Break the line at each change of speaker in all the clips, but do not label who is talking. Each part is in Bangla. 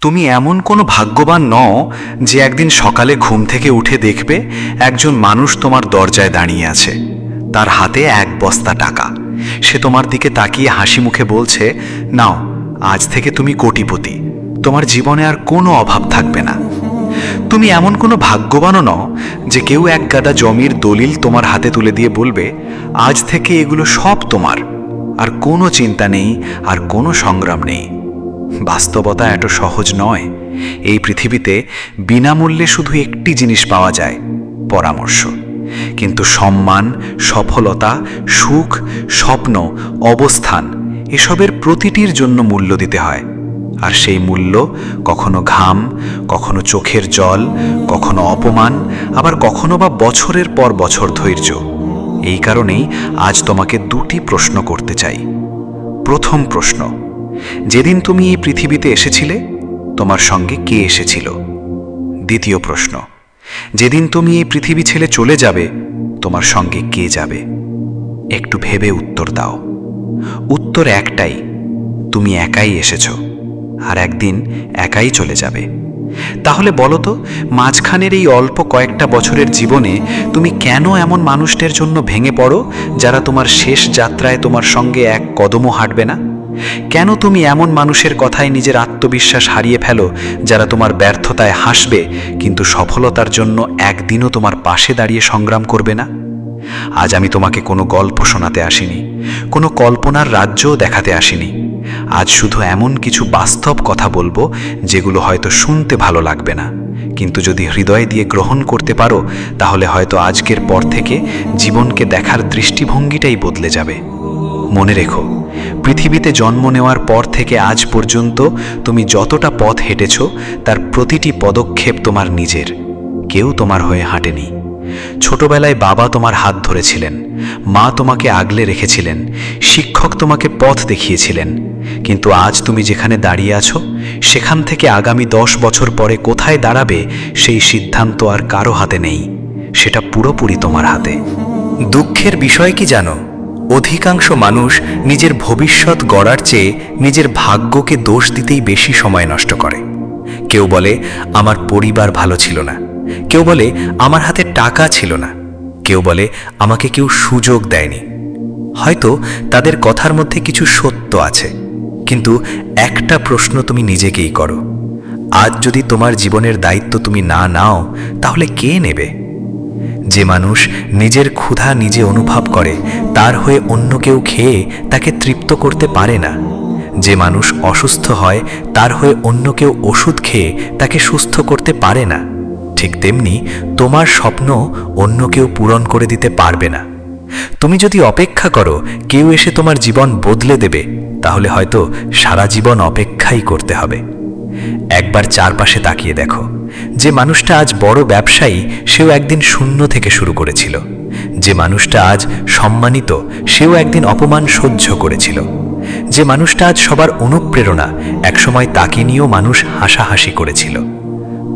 তুমি এমন কোনো ভাগ্যবান নও যে একদিন সকালে ঘুম থেকে উঠে দেখবে একজন মানুষ তোমার দরজায় দাঁড়িয়ে আছে, তার হাতে এক বস্তা টাকা। সে তোমার দিকে তাকিয়ে হাসি মুখে বলছে, নাও, আজ থেকে তুমি কোটিপতি, তোমার জীবনে আর কোনো অভাব থাকবে না। তুমি এমন কোনো ভাগ্যবানও নও যে কেউ এক গাদা জমির দলিল তোমার হাতে তুলে দিয়ে বলবে, আজ থেকে এগুলো সব তোমার, আর কোনো চিন্তা নেই, আর কোনো সংগ্রাম নেই। বাস্তবতা এত সহজ নয়। এই পৃথিবীতে বিনামূল্যে শুধু একটি জিনিস পাওয়া যায়, পরামর্শ। কিন্তু সম্মান, সফলতা, সুখ, স্বপ্ন, অবস্থান, এসবের প্রতিটির জন্য মূল্য দিতে হয়। আর সেই মূল্য কখনো ঘাম, কখনো চোখের জল, কখনো অপমান, আবার কখনো বা বছরের পর বছর ধৈর্য। এই কারণেই আজ তোমাকে দুটি প্রশ্ন করতে চাই। প্রথম প্রশ্ন, যেদিন তুমি এই পৃথিবীতে এসেছিলে তোমার সঙ্গে কে এসেছিল? দ্বিতীয় প্রশ্ন, যেদিন তুমি এই পৃথিবী ছেড়ে চলে যাবে তোমার সঙ্গে কে যাবে? একটু ভেবে উত্তর দাও। উত্তর একটাই, তুমি একাই এসেছো, আর একদিন একাই চলে যাবে। তাহলে বলো তো, মাঝখানের এই অল্প কয়েকটা বছরের জীবনে তুমি কেন এমন মানুষদের জন্য ভেঙে পড়ো যারা তোমার শেষ যাত্রায় তোমার সঙ্গে এক কদমও হাঁটবে না? কেন তুমি এমন মানুষের কথায় নিজের আত্মবিশ্বাস হারিয়ে ফেলো যারা তোমার ব্যর্থতায় হাসবে কিন্তু সফলতার জন্য একদিনও তোমার পাশে দাঁড়িয়ে সংগ্রাম করবে না? আজ আমি তোমাকে কোনো গল্প শোনাতে আসিনি, কোনো কল্পনার রাজ্যও দেখাতে আসিনি। আজ শুধু এমন কিছু বাস্তব কথা বলবো যেগুলো হয়তো শুনতে ভালো লাগবে না, কিন্তু যদি হৃদয় দিয়ে গ্রহণ করতে পারো তাহলে হয়তো আজকের পর থেকে জীবনকে দেখার দৃষ্টিভঙ্গিটাই বদলে যাবে। মনে রেখো, পৃথিবীতে জন্ম নেওয়ার পর থেকে আজ পর্যন্ত তুমি যতটা পথ হেঁটেছ তার প্রতিটি পদক্ষেপ তোমার নিজের, কেউ তোমার হয়ে হাঁটেনি। ছোটবেলায় বাবা তোমার হাত ধরেছিলেন, মা তোমাকে আগলে রেখেছিলেন, শিক্ষক তোমাকে পথ দেখিয়েছিলেন, কিন্তু আজ তুমি যেখানে দাঁড়িয়ে আছো সেখান থেকে আগামী 10 বছর পরে কোথায় দাঁড়াবে সেই সিদ্ধান্ত আর কারো হাতে নেই, সেটা পুরোপুরি তোমার হাতে। দুঃখের বিষয় কি জানো, অধিকাংশ মানুষ নিজের ভবিষ্যৎ গড়ার চেয়ে নিজের ভাগ্যকে দোষ দিতেই বেশি সময় নষ্ট করে। কেউ বলে আমার পরিবার ভালো ছিল না, কেউ বলে আমার হাতে টাকা ছিল না, কেউ বলে আমাকে কেউ সুযোগ দেয়নি। হয়তো তাদের কথার মধ্যে কিছু সত্য আছে, কিন্তু একটা প্রশ্ন তুমি নিজেকেই করো, আজ যদি তোমার জীবনের দায়িত্ব তুমি না নাও তাহলে কে নেবে? যে মানুষ নিজের ক্ষুধা নিজে অনুভব করে তার হয়ে অন্য কেউ খেয়ে তাকে তৃপ্ত করতে পারে না। যে মানুষ অসুস্থ হয় তার হয়ে অন্য কেউ ওষুধ খেয়ে তাকে সুস্থ করতে পারে না। ঠিক তেমনি তোমার স্বপ্ন অন্য কেউ পূরণ করে দিতে পারবে না। তুমি যদি অপেক্ষা করো কেউ এসে তোমার জীবন বদলে দেবে, তাহলে হয়তো সারা জীবন অপেক্ষাই করতে হবে। একবার চারপাশে তাকিয়ে দেখো, যে মানুষটা আজ বড় ব্যবসায়ী সেও একদিন শূন্য থেকে শুরু করেছিল। যে মানুষটা আজ সম্মানিত সেও একদিন অপমান সহ্য করেছিল। যে মানুষটা আজ সবার অনুপ্রেরণা একসময় তাকে নিয়েও মানুষ হাসাহাসি করেছিল।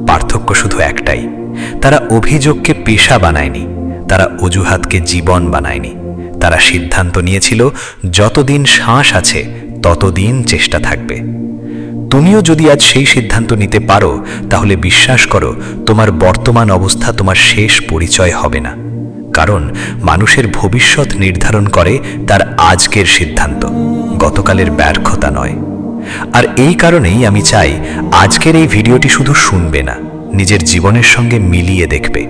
পার্থক্য শুধু একটাই, তারা অভিযোগকে পেশা বানায়নি, তারা অজুহাতকে জীবন বানায়নি। তারা সিদ্ধান্ত নিয়েছিল যতদিন শ্বাস আছে ততদিন চেষ্টা থাকবে। তুমিও যদি আজ সেই সিদ্ধান্ত নিতে পারো তাহলে বিশ্বাস করো তোমার বর্তমান অবস্থা তোমার শেষ পরিচয় হবে না। কারণ মানুষের ভবিষ্যৎ নির্ধারণ করে তার আজকের সিদ্ধান্ত, গতকালের ব্যর্থতা নয়। আর এই কারণেই আমি চাই আজকের এই ভিডিওটি শুধু শুনবে না, নিজের জীবনের সঙ্গে মিলিয়ে দেখবে।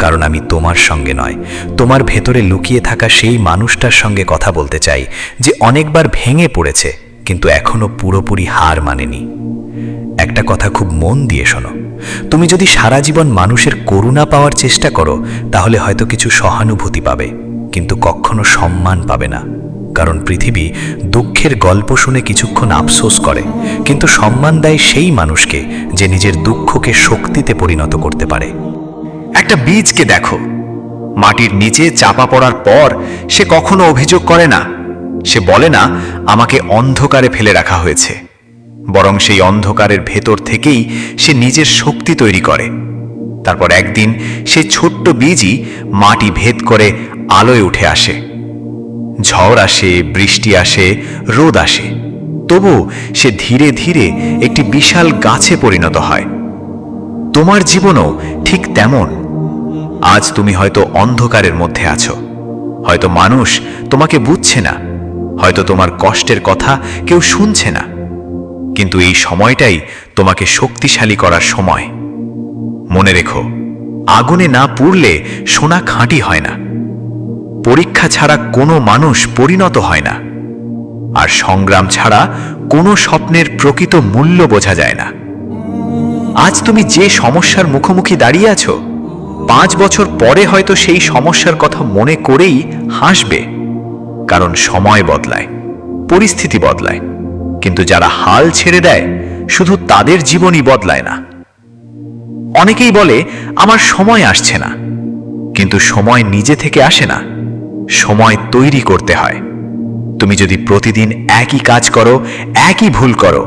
কারণ আমি তোমার সঙ্গে নয়, তোমার ভেতরে লুকিয়ে থাকা সেই মানুষটার সঙ্গে কথা বলতে চাই যে অনেকবার ভেঙে পড়েছে কিন্তু এখনো পুরোপুরি হার মানেনি। একটা কথা খুব মন দিয়ে শোনো, তুমি যদি সারা জীবন মানুষের করুণা পাওয়ার চেষ্টা করো তাহলে হয়তো কিছু সহানুভূতি পাবে, কিন্তু কখনো সম্মান পাবে না। কারণ পৃথিবী দুঃখের গল্প শুনে কিছুক্ষণ আফসোস করে, কিন্তু সম্মান দেয় সেই মানুষকে যে নিজের দুঃখকে শক্তিতে পরিণত করতে পারে।
একটা বীজকে দেখো, মাটির নিচে চাপা পড়ার পর সে কখনো অভিযোগ করে না। সে বলে না আমাকে অন্ধকারে ফেলে রাখা হয়েছে, বরং সেই অন্ধকারের ভেতর থেকেই সে নিজের শক্তি তৈরি করে। তারপর একদিন সেই ছোট্ট বীজই মাটি ভেদ করে আলোয় উঠে আসে। ঝড় আসে, বৃষ্টি আসে, রোদ আসে, তবু সে ধীরে ধীরে একটি বিশাল গাছে পরিণত হয়। তোমার জীবনও ঠিক তেমন। আজ তুমি হয়তো অন্ধকারের মধ্যে আছো, হয়তো মানুষ তোমাকে বুঝছে না, হয়তো তোমার কষ্টের কথা কেউ শুনছে না, কিন্তু এই সময়টাই তোমাকে শক্তিশালী করার সময়। মনে রেখো, আগুনে না পুড়লে সোনা খাঁটি হয় না, পরীক্ষা ছাড়া কোনো মানুষ পরিণত হয় না, আর সংগ্রাম ছাড়া কোনো স্বপ্নের প্রকৃত মূল্য বোঝা যায় না। আজ তুমি যে সমস্যার মুখোমুখি দাঁড়িয়ে আছো, 5 বছর পরে হয়তো সেই সমস্যার কথা মনে করেই হাসবে। কারণ সময় বদলায়, পরিস্থিতি বদলায়, কিন্তু যারা হাল ছেড়ে দেয় শুধু তাদের জীবনই বদলায় না। অনেকেই বলে আমার সময় আসছে না, কিন্তু সময় নিজে থেকে আসে না, সময় তৈরি করতে হয়। তুমি যদি প্রতিদিন একই কাজ করো, একই ভুল করো,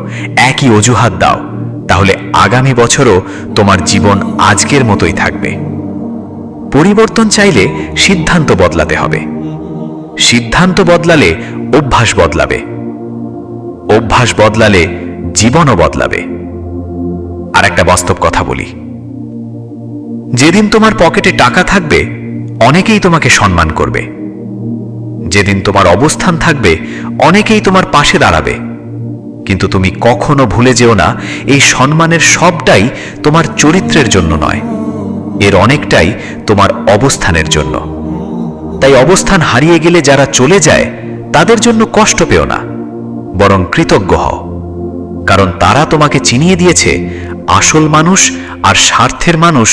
একই অজুহাত দাও, তাহলে আগামী বছরও তোমার জীবন আজকের মতোই থাকবে। পরিবর্তন চাইলে সিদ্ধান্ত বদলাতে হবে, সিদ্ধান্ত বদলালে অভ্যাস বদলাবে, অভ্যাস বদলালে জীবনও বদলাবে। আর একটা বাস্তব কথা বলি, যেদিন তোমার পকেটে টাকা থাকবে অনেকেই তোমাকে সম্মান করবে, যেদিন তোমার অবস্থান থাকবে অনেকেই তোমার পাশে দাঁড়াবে, কিন্তু তুমি কখনো ভুলে যেও না, এই সম্মানের সবটাই তোমার চরিত্রের জন্য নয়, এর অনেকটাই তোমার অবস্থানের জন্য। তাই অবস্থান হারিয়ে গেলে যারা চলে যায় তাদের জন্য কষ্ট পেও না, বরং কৃতজ্ঞ হও, কারণ তারা তোমাকে চিনিয়ে দিয়েছে আসল মানুষ আর স্বার্থের মানুষ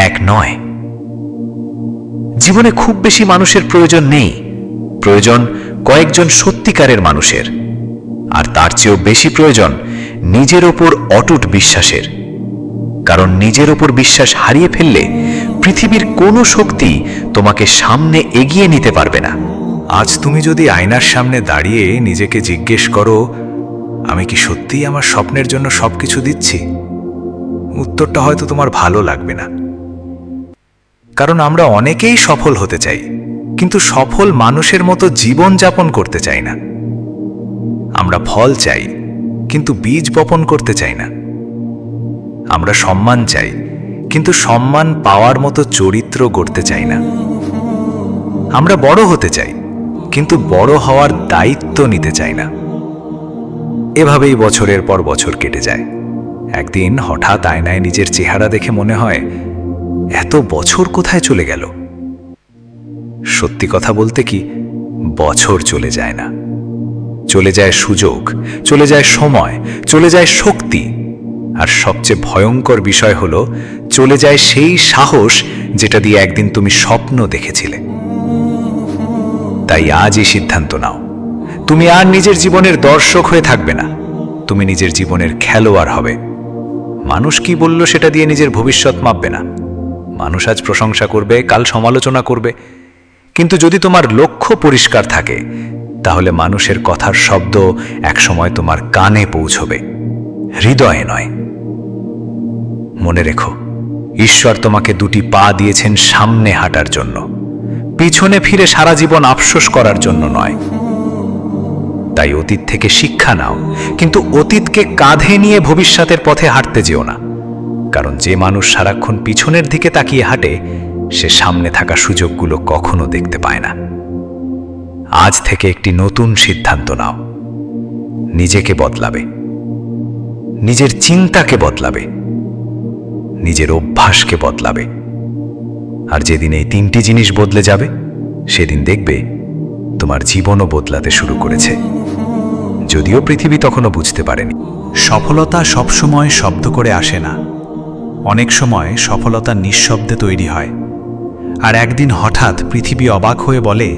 এক নয়। জীবনে খুব বেশি মানুষের প্রয়োজন নেই, প্রয়োজন কয়েকজন সত্যিকারের মানুষের, আর তার চেয়েও বেশি প্রয়োজন নিজের ওপর অটুট বিশ্বাসের। কারণ নিজের ওপর বিশ্বাস হারিয়ে ফেললে পৃথিবীর কোনো শক্তি তোমাকে সামনে এগিয়ে নিতে পারবে না।
আজ তুমি যদি আয়নার সামনে দাঁড়িয়ে নিজেকে জিজ্ঞেস করো, আমি কি সত্যিই আমার স্বপ্নের জন্য সবকিছু দিচ্ছি, উত্তরটা হয়তো তোমার ভালো লাগবে না। কারণ আমরা অনেকেই সফল হতে চাই, কিন্তু সফল মানুষের মতো জীবন যাপন করতে চাই না। আমরা ফল চাই, কিন্তু বীজ বপন করতে চাই না। আমরা সম্মান চাই, কিন্তু সম্মান পাওয়ার মতো চরিত্র গড়তে চাই না। আমরা বড় হতে চাই, কিন্তু বড় হওয়ার দায়িত্ব নিতে চাই না। এভাবেই বছরের পর বছর কেটে যায়। একদিন হঠাৎ আয়নায় নিজের চেহারা দেখে মনে হয়, এত বছর কোথায় চলে গেল? সত্যি কথা বলতে কি, বছর চলে যায় না, চলে যায় সুযোগ, চলে যায় সময়, চলে যায় শক্তি, আর সবচেয়ে ভয়ঙ্কর বিষয় হলো চলে যায় সেই সাহস যেটা দিয়ে একদিন তুমি স্বপ্ন দেখেছিলে। তাই আজই সিদ্ধান্ত নাও, তুমি আর নিজের জীবনের দর্শক হয়ে থাকবে না, তুমি নিজের জীবনের খেলোয়াড় হবে। মানুষ কি বলল সেটা দিয়ে নিজের ভবিষ্যৎ মাপবে না। মানুষ আজ প্রশংসা করবে, কাল সমালোচনা করবে, কিন্তু যদি তোমার লক্ষ্য পরিষ্কার থাকে, তাহলে মানুষের কথার শব্দ একসময় তোমার কানে পৌঁছবে, হৃদয়ে নয়। মনে রেখো, ঈশ্বর তোমাকে 2টি পা দিয়েছেন সামনে হাঁটার জন্য, পিছনে ফিরে সারা জীবন আফসোস করার জন্য নয়। তাই অতীত থেকে শিক্ষা নাও, কিন্তু অতীতকে কাঁধে নিয়ে ভবিষ্যতের পথে হাঁটতে যেও না। কারণ যে মানুষ সারাক্ষণ পিছনের দিকে তাকিয়ে হাঁটে, সে সামনে থাকা সুযোগগুলো কখনো দেখতে পায় না। আজ থেকে একটি নতুন সিদ্ধান্ত নাও, নিজেকে বদলাবে, নিজের চিন্তাকে বদলাবে, নিজের অভ্যাসকে বদলাবে। আর যেদিন এই 3টি জিনিস বদলে যাবে, সেদিন দেখবে তোমার জীবনও বদলাতে শুরু করেছে, যদিও পৃথিবী তখনও বুঝতে পারেনি। সফলতা সবসময় শব্দ করে আসে না, অনেক সময় সফলতা নিঃশব্দে তৈরি হয়। আর একদিন হঠাৎ পৃথিবী অবাক হয়ে বলে,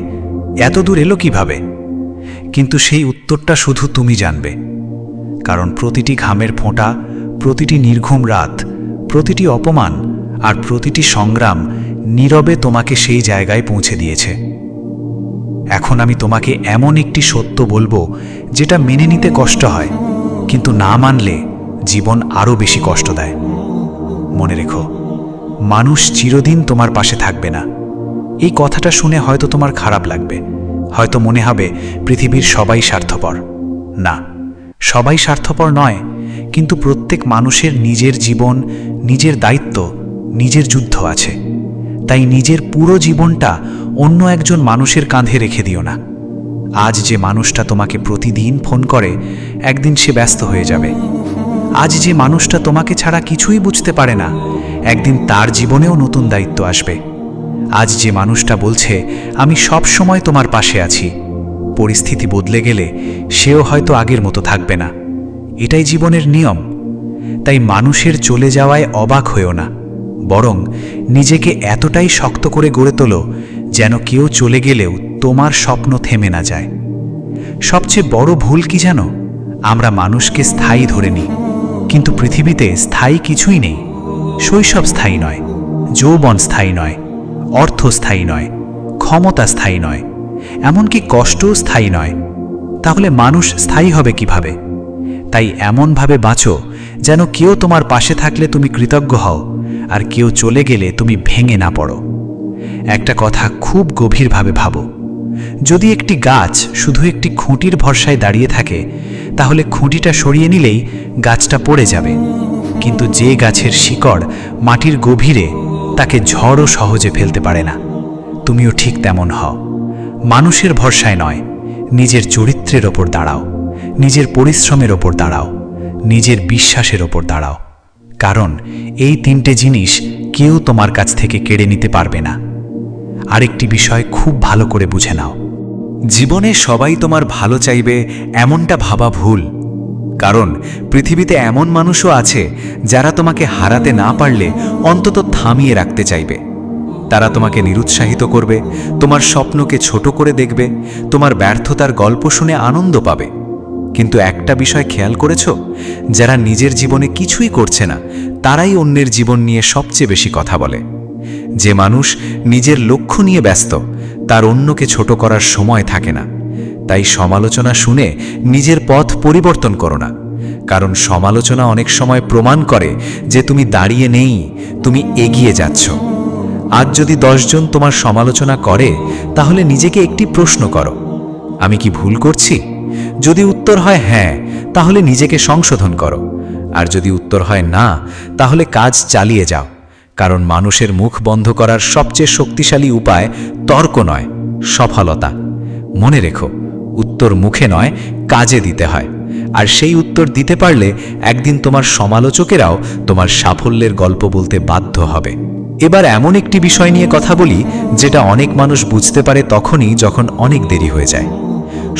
এত দূর এলো কিভাবে? কিন্তু সেই উত্তরটা শুধু তুমি জানবে। কারণ প্রতিটি ঘামের ফোঁটা, প্রতিটি নির্ঘুম রাত, প্রতিটি অপমান আর প্রতিটি সংগ্রাম নীরবে তোমাকে সেই জায়গায় পৌঁছে দিয়েছে। এখন আমি তোমাকে এমন একটি সত্য বলবো যেটা মেনে নিতে কষ্ট হয়, কিন্তু না মানলে জীবন আরও বেশি কষ্ট দেয়। মনে রেখো, মানুষ চিরদিন তোমার পাশে থাকবে না। এই কথাটা শুনে হয়তো তোমার খারাপ লাগবে, হয়তো মনে হবে পৃথিবীর সবাই স্বার্থপর। না, সবাই স্বার্থপর নয়, কিন্তু প্রত্যেক মানুষের নিজের জীবন, নিজের দায়িত্ব, নিজের যুদ্ধ আছে। তাই নিজের পুরো জীবনটা অন্য একজন মানুষের কাঁধে রেখে দিও না। আজ যে মানুষটা তোমাকে প্রতিদিন ফোন করে, একদিন সে ব্যস্ত হয়ে যাবে। আজ যে মানুষটা তোমাকে ছাড়া কিছুই বুঝতে পারে না, একদিন তার জীবনেও নতুন দায়িত্ব আসবে। আজ যে মানুষটা বলছে আমি সব সময় তোমার পাশে আছি, পরিস্থিতি বদলে গেলে সেও হয়তো আগের মতো থাকবে না। এটাই জীবনের নিয়ম। তাই মানুষের চলে যাওয়ায় অবাক হয়েও না, বরং নিজেকে এতটাই শক্ত করে গড়ে তোলো যেন কেউ চলে গেলেও তোমার স্বপ্ন থেমে না যায়। সবচেয়ে বড় ভুল কি জানো? আমরা মানুষকে স্থায়ী ধরে নিই, কিন্তু পৃথিবীতে স্থায়ী কিছুই নেই। শৈশব স্থায়ী নয়, যৌবন স্থায়ী নয়, অর্থ স্থায়ী নয়, ক্ষমতা স্থায়ী নয়, এমনকি কষ্টও স্থায়ী নয়। তাহলে মানুষ স্থায়ী হবে কিভাবে? তাই এমনভাবে বাঁচো যেন কেউ তোমার পাশে থাকলে তুমি কৃতজ্ঞ হও, আর কেউ চলে গেলে তুমি ভেঙে না পড়ো। একটা কথা খুব গভীরভাবে ভাবো, যদি একটি গাছ শুধু একটি খুঁটির ভরসায় দাঁড়িয়ে থাকে, তাহলে খুঁটিটা সরিয়ে নিলেই গাছটা পড়ে যাবে। কিন্তু যে গাছের শিকড় মাটির গভীরে, তাকে ঝড়ও সহজে ফেলতে পারে না। তুমিও ঠিক তেমন হও। মানুষের ভরসায় নয়, নিজের চরিত্রের ওপর দাঁড়াও, নিজের পরিশ্রমের ওপর দাঁড়াও, নিজের বিশ্বাসের ওপর দাঁড়াও। কারণ এই তিনটে জিনিস কেউ তোমার কাছ থেকে কেড়ে নিতে পারবে না। আরেকটি বিষয় খুব ভালো করে বুঝে নাও, জীবনে সবাই তোমার ভালো চাইবে এমনটা ভাবা ভুল। কারণ পৃথিবীতে এমন মানুষও আছে যারা তোমাকে হারাতে না পারলে অন্তত থামিয়ে রাখতে চাইবে। তারা তোমাকে নিরুৎসাহিত করবে, তোমার স্বপ্নকে ছোট করে দেখবে, তোমার ব্যর্থতার গল্প শুনে আনন্দ পাবে। কিন্তু একটা বিষয় খেয়াল করেছ? যারা নিজের জীবনে কিছুই করছে না, তারাই অন্যের জীবন নিয়ে সবচেয়ে বেশি কথা বলে। যে মানুষ নিজের লক্ষ্য নিয়ে ব্যস্ত, তার অন্যকে ছোট করার সময় থাকে না। তাই সমালোচনা শুনে নিজের পথ পরিবর্তন করো না, কারণ সমালোচনা অনেক সময় প্রমাণ করে যে তুমি দাঁড়িয়ে নেই, তুমি এগিয়ে যাচ্ছ। আজ যদি 10 জন তোমার সমালোচনা করে, তাহলে নিজেকে একটি প্রশ্ন করো, আমি কি ভুল করছি? যদি উত্তর হয় হ্যাঁ, তাহলে নিজেকে সংশোধন করো। আর যদি উত্তর হয় না, তাহলে কাজ চালিয়ে যাও। কারণ মানুষের মুখ বন্ধ করার সবচেয়ে শক্তিশালী উপায় তর্ক নয়, সফলতা। মনে রেখো, উত্তর মুখে নয়, কাজে দিতে হয়। আর সেই উত্তর দিতে পারলে একদিন তোমার সমালোচকেরাও তোমার সাফল্যের গল্প বলতে বাধ্য হবে। এবার এমন একটি বিষয় নিয়ে কথা বলি, যেটা অনেক মানুষ বুঝতে পারে তখনই যখন অনেক দেরি হয়ে যায়।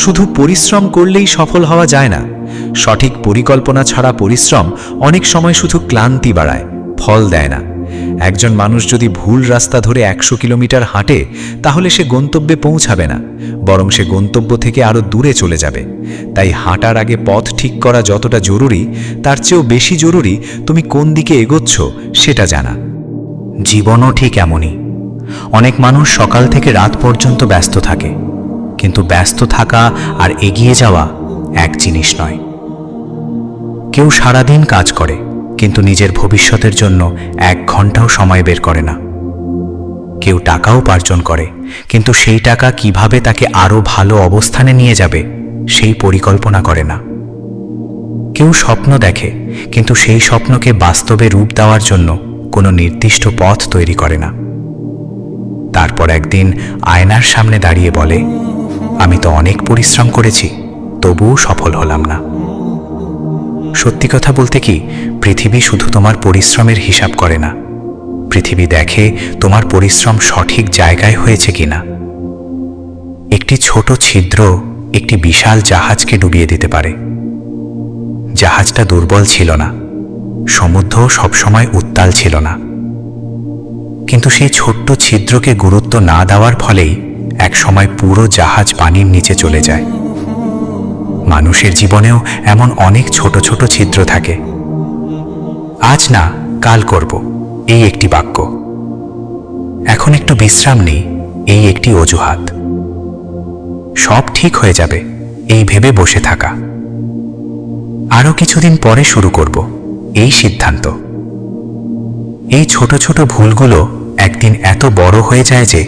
শুধু পরিশ্রম করলেই সফল হওয়া যায় না। সঠিক পরিকল্পনা ছাড়া পরিশ্রম অনেক সময় শুধু ক্লান্তি বাড়ায়, ফল দেয় না। একজন মানুষ যদি ভুল রাস্তা ধরে 100 কিলোমিটার হাঁটে, তাহলে সে গন্তব্যে পৌঁছাবে না, বরং সে গন্তব্য থেকে আরও দূরে চলে যাবে। তাই হাঁটার আগে পথ ঠিক করা যতটা জরুরি, তার চেয়েও বেশি জরুরি তুমি কোন দিকে এগোচ্ছ সেটা জানা। জীবনও ঠিক এমনই। অনেক মানুষ সকাল থেকে রাত পর্যন্ত ব্যস্ত থাকে, কিন্তু ব্যস্ত থাকা আর এগিয়ে যাওয়া এক জিনিস নয়। কেউ সারাদিন কাজ করে, কিন্তু নিজের ভবিষ্যতের জন্য 1 ঘন্টাও সময় বের করে না। কেউ টাকা উপার্জন করে, কিন্তু সেই টাকা কিভাবে তাকে আরও ভালো অবস্থানে নিয়ে যাবে সেই পরিকল্পনা করে না। কেউ স্বপ্ন দেখে, কিন্তু সেই স্বপ্নকে বাস্তবে রূপ দেওয়ার জন্য কোনো নির্দিষ্ট পথ তৈরি করে না। তারপর একদিন আয়নার সামনে দাঁড়িয়ে বলে, আমি তো অনেক পরিশ্রম করেছি, তবুও সফল হলাম না। সত্যি কথা বলতে কি, পৃথিবী শুধু তোমার পরিশ্রমের হিসাব করে না, পৃথিবী দেখে তোমার পরিশ্রম সঠিক জায়গায় হয়েছে কিনা। একটি ছোট ছিদ্র একটি বিশাল জাহাজকে ডুবিয়ে দিতে পারে। জাহাজটা দুর্বল ছিল না, সমুদ্র সবসময় উত্তাল ছিল না, কিন্তু সেই ছোট্ট ছিদ্রকে গুরুত্ব না দেওয়ার ফলেই একসময় পুরো জাহাজ পানির নিচে চলে যায়। মানুষের জীবনেও এমন অনেক ছোট ছোট ছিদ্র থাকে। আজ না, কাল করব, এই একটি বাক্য। এখন একটু বিশ্রাম নেই, এই একটি অজুহাত। সব ঠিক হয়ে যাবে, এই ভেবে বসে থাকা। আরও কিছুদিন পরে শুরু করব, এই সিদ্ধান্ত। এই ছোট ছোট ভুলগুলো একদিন এত বড় হয়ে যায় যে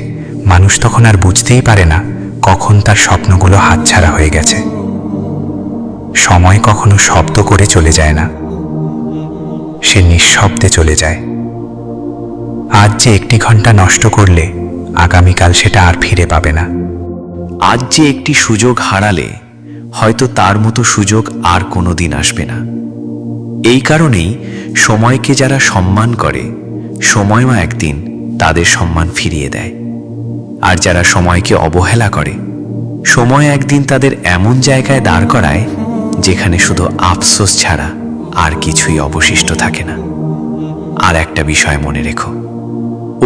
মানুষ তখন আর বুঝতেই পারে না কখন তার স্বপ্নগুলো হাতছাড়া হয়ে গেছে।
সময় কখনো শব্দ করে চলে যায় না, সে নিঃশব্দে চলে যায়। আজ যে 1 ঘন্টা নষ্ট করলে আগামীকাল সেটা আর ফিরে পাবে না।
আজ যে একটি সুযোগ হারালে হয়তো তার মতো সুযোগ আর কোনোদিন আসবে না। এই কারণেই সময়কে যারা সম্মান করে, সময়ও একদিন তাদের সম্মান ফিরিয়ে দেয়। আর যারা সময়কে অবহেলা করে, সময় একদিন তাদের এমন জায়গায় দাঁড় করায় যেখানে শুধু আফসোস ছাড়া আর কিছুই অবশিষ্ট থাকে না। আর একটা বিষয় মনে রেখো,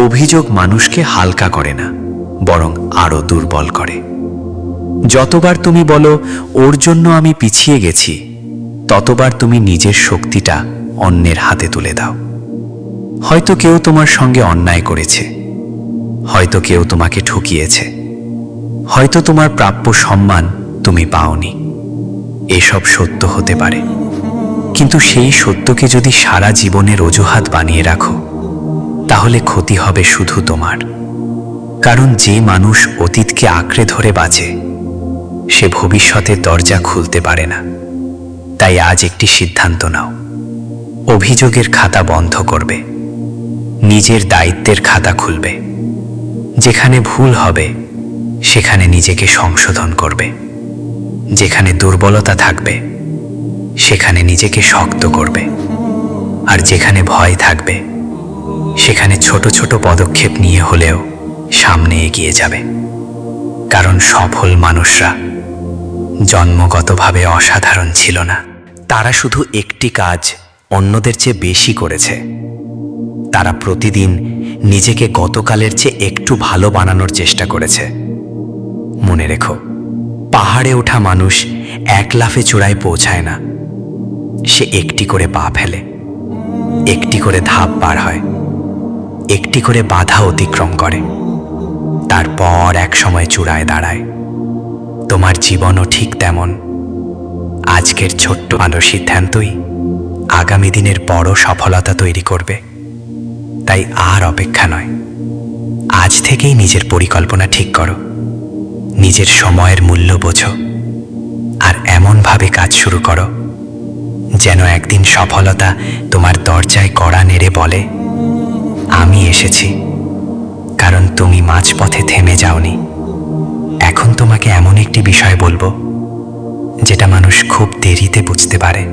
অভিযোগ মানুষকে হালকা করে না, বরং আরো দুর্বল করে। যতবার তুমি বলো ওর জন্য আমি পিছিয়ে গেছি, ততবার তুমি নিজের শক্তিটা অন্যের হাতে তুলে দাও। হয়তো কেউ তোমার সঙ্গে অন্যায় করেছে, হয়তো কেউ তোমাকে ঠকিয়েছে, হয়তো তোমার প্রাপ্য সম্মান তুমি পাওনি। এসব সত্য হতে পারে, কিন্তু সেই সত্যকে যদি সারা জীবনের অজুহাত বানিয়ে রাখো, তাহলে ক্ষতি হবে শুধু তোমার। কারণ যে মানুষ অতীতকে আঁকড়ে ধরে বাঁচে, সে ভবিষ্যতের দরজা খুলতে পারে না। তাই আজ একটি সিদ্ধান্ত নাও, অভিযোগের খাতা বন্ধ করবে, নিজের দায়িত্বের খাতা খুলবে। যেখানে ভুল হবে সেখানে নিজেকে সংশোধন করবে, যেখানে দুর্বলতা থাকবে সেখানে নিজেকে শক্ত করবে, আর যেখানে ভয় থাকবে সেখানে ছোট ছোট পদক্ষেপ নিয়ে হলেও সামনে এগিয়ে যাবে। কারণ সফল মানুষরা জন্মগতভাবে অসাধারণ ছিল না, তারা শুধু একটি কাজ অন্যদের চেয়ে বেশি করেছে। তারা প্রতিদিন নিজেকে গতকালের চেয়ে একটু ভালো বানানোর চেষ্টা করেছে। মনে রেখো, পাহাড়ে ওঠা মানুষ এক লাফে চূড়ায় পৌঁছায় না, সে একটি করে পা ফেলে, একটি করে ধাপ পার হয়, একটি করে বাধা অতিক্রম করে, তারপর এক সময় চূড়ায় দাঁড়ায়। তোমার জীবনও ঠিক তেমন। আজকের ছোট্ট ভালো সিদ্ধান্তই আগামী দিনের বড় সফলতা তৈরি করবে। তাই আর অপেক্ষা নয়, আজ থেকেই নিজের পরিকল্পনা ঠিক করো, নিজের সময়ের মূল্য বোঝো, আর এমনভাবে কাজ শুরু করো যেন একদিন সফলতা তোমার দরজায় কড়া নেড়ে বলে, আমি এসেছি। কারণ তুমি মাঝপথে থেমে যাওনি। এখন তোমাকে এমন একটি বিষয় বলবো যেটা মানুষ খুব দেরিতে বুঝতে পারে।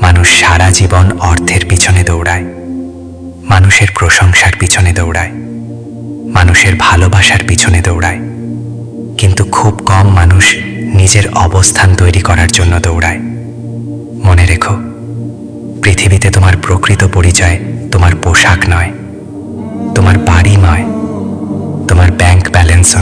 মানুষ সারা জীবন অর্থের পিছনে দৌড়ায়, মানুষের প্রশংসার পিছনে দৌড়ায়, মানুষের ভালোবাসার পিছনে দৌড়ায়, কিন্তু খুব কম মানুষ নিজের অবস্থান তৈরি করার জন্য দৌড়ায়। মনে রেখো, পৃথিবীতে তোমার প্রকৃত পরিচয় তোমার পোশাক নয়,